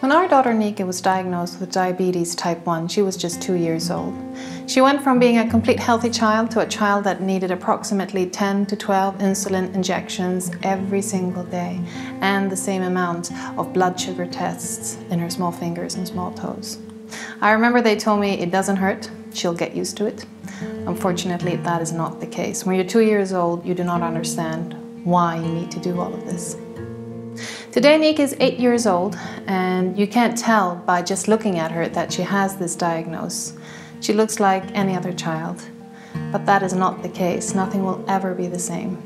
When our daughter Nika was diagnosed with diabetes type 1, she was just 2 years old. She went from being a complete healthy child to a child that needed approximately 10 to 12 insulin injections every single day and the same amount of blood sugar tests in her small fingers and small toes. I remember they told me it doesn't hurt, she'll get used to it. Unfortunately, that is not the case. When you're 2 years old, you do not understand why you need to do all of this. Today, Nika is 8 years old, and you can't tell by just looking at her that she has this diagnosis. She looks like any other child, but that is not the case. Nothing will ever be the same.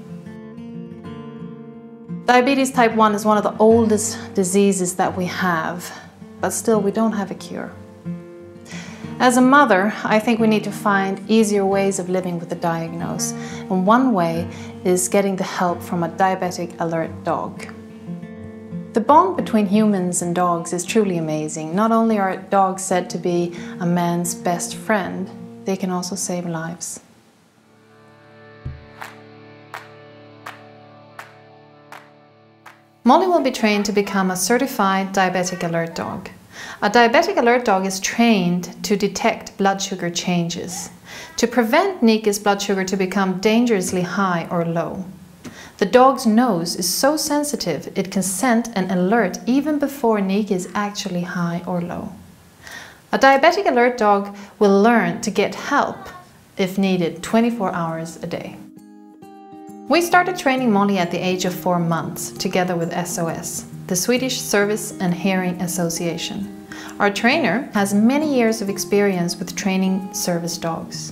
Diabetes type 1 is one of the oldest diseases that we have, but still we don't have a cure. As a mother, I think we need to find easier ways of living with the diagnosis, and one way is getting the help from a diabetic alert dog. The bond between humans and dogs is truly amazing. Not only are dogs said to be a man's best friend, they can also save lives. Molly will be trained to become a certified diabetic alert dog. A diabetic alert dog is trained to detect blood sugar changes, to prevent Nika's blood sugar to become dangerously high or low. The dog's nose is so sensitive it can send an alert even before Nika is actually high or low. A diabetic alert dog will learn to get help if needed 24 hours a day. We started training Molly at the age of 4 months together with SOS, the Swedish Service and Hearing Association. Our trainer has many years of experience with training service dogs.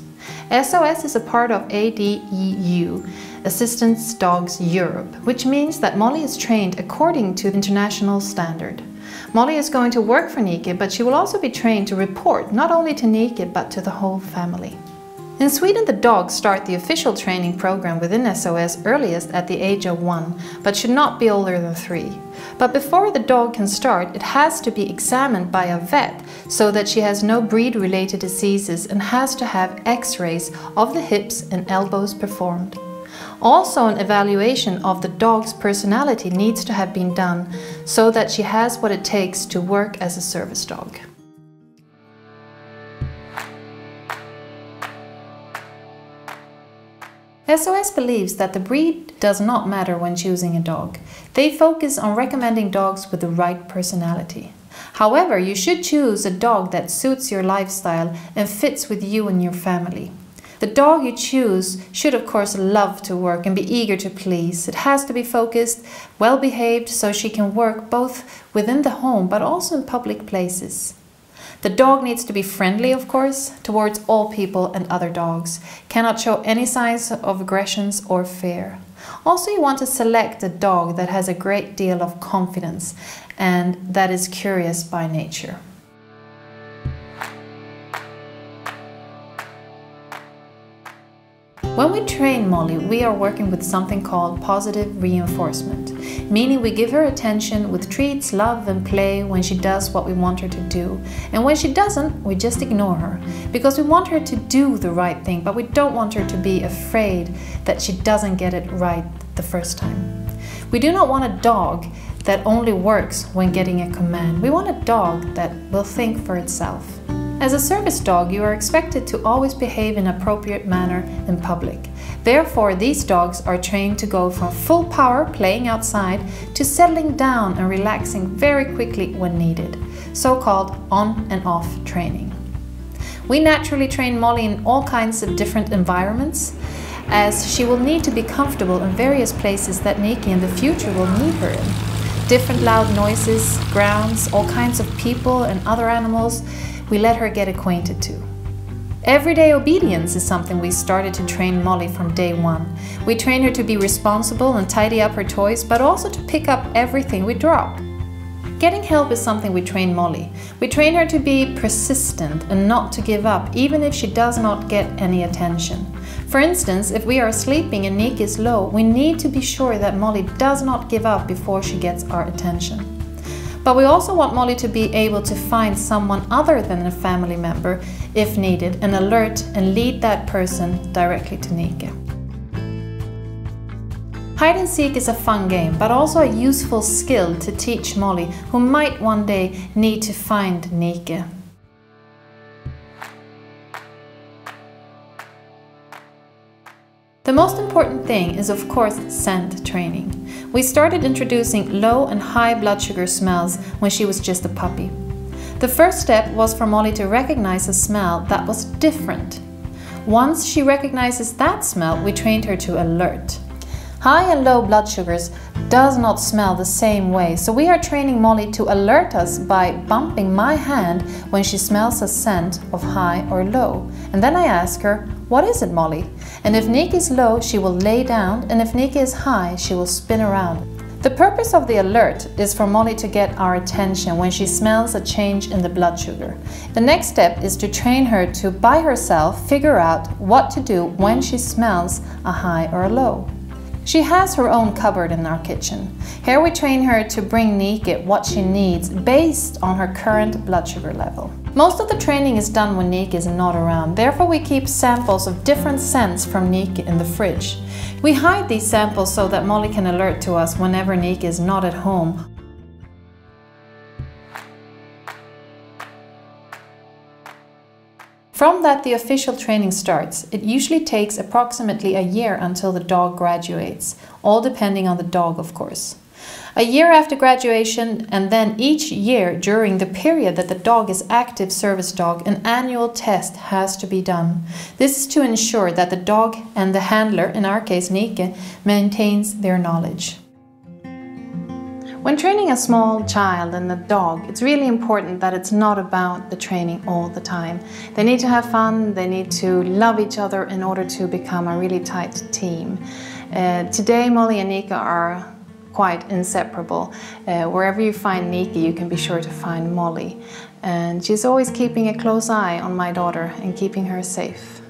SOS is a part of ADEU, Assistance Dogs Europe, which means that Molly is trained according to the international standard. Molly is going to work for Nika, but she will also be trained to report not only to Nika but to the whole family. In Sweden, the dogs start the official training program within SOS earliest at the age of 1, but should not be older than 3. But before the dog can start, it has to be examined by a vet so that she has no breed-related diseases and has to have X-rays of the hips and elbows performed. Also, an evaluation of the dog's personality needs to have been done so that she has what it takes to work as a service dog. SOS believes that the breed does not matter when choosing a dog. They focus on recommending dogs with the right personality. However, you should choose a dog that suits your lifestyle and fits with you and your family. The dog you choose should of course love to work and be eager to please. It has to be focused, well behaved, so she can work both within the home but also in public places. The dog needs to be friendly, of course, towards all people and other dogs. Cannot show any signs of aggressions or fear. Also, you want to select a dog that has a great deal of confidence and that is curious by nature. When we train Molly, we are working with something called positive reinforcement, meaning we give her attention with treats, love and play when she does what we want her to do. And when she doesn't, we just ignore her, because we want her to do the right thing, but we don't want her to be afraid that she doesn't get it right the first time. We do not want a dog that only works when getting a command. We want a dog that will think for itself. As a service dog, you are expected to always behave in an appropriate manner in public. Therefore, these dogs are trained to go from full power playing outside to settling down and relaxing very quickly when needed, so-called on and off training. We naturally train Molly in all kinds of different environments, as she will need to be comfortable in various places that Nika in the future will need her in. Different loud noises, grounds, all kinds of people and other animals we let her get acquainted to. Everyday obedience is something we started to train Molly from day 1. We train her to be responsible and tidy up her toys, but also to pick up everything we drop. Getting help is something we train Molly. We train her to be persistent and not to give up, even if she does not get any attention. For instance, if we are sleeping and Nika is low, we need to be sure that Molly does not give up before she gets our attention. But we also want Molly to be able to find someone other than a family member, if needed, and alert and lead that person directly to Nika. Hide and seek is a fun game, but also a useful skill to teach Molly, who might one day need to find Nike. The most important thing is of course scent training. We started introducing low and high blood sugar smells when she was just a puppy. The first step was for Molly to recognize a smell that was different. Once she recognizes that smell, we trained her to alert. High and low blood sugars does not smell the same way, so we are training Molly to alert us by bumping my hand when she smells a scent of high or low. And then I ask her, "What is it, Molly?" And if Nike is low, she will lay down, and if Niki is high, she will spin around. The purpose of the alert is for Molly to get our attention when she smells a change in the blood sugar. The next step is to train her to, by herself, figure out what to do when she smells a high or a low. She has her own cupboard in our kitchen. Here we train her to bring Niki what she needs based on her current blood sugar level. Most of the training is done when Niki is not around, therefore we keep samples of different scents from Niki in the fridge. We hide these samples so that Molly can alert to us whenever Niki is not at home. From that the official training starts. It usually takes approximately a year until the dog graduates, all depending on the dog of course. A year after graduation, and then each year during the period that the dog is active service dog, an annual test has to be done. This is to ensure that the dog and the handler, in our case Niki, maintains their knowledge. When training a small child and a dog, it's really important that it's not about the training all the time. They need to have fun, they need to love each other in order to become a really tight team. Today Molly and Niki are quite inseparable. Wherever you find Niki, you can be sure to find Molly. And she's always keeping a close eye on my daughter and keeping her safe.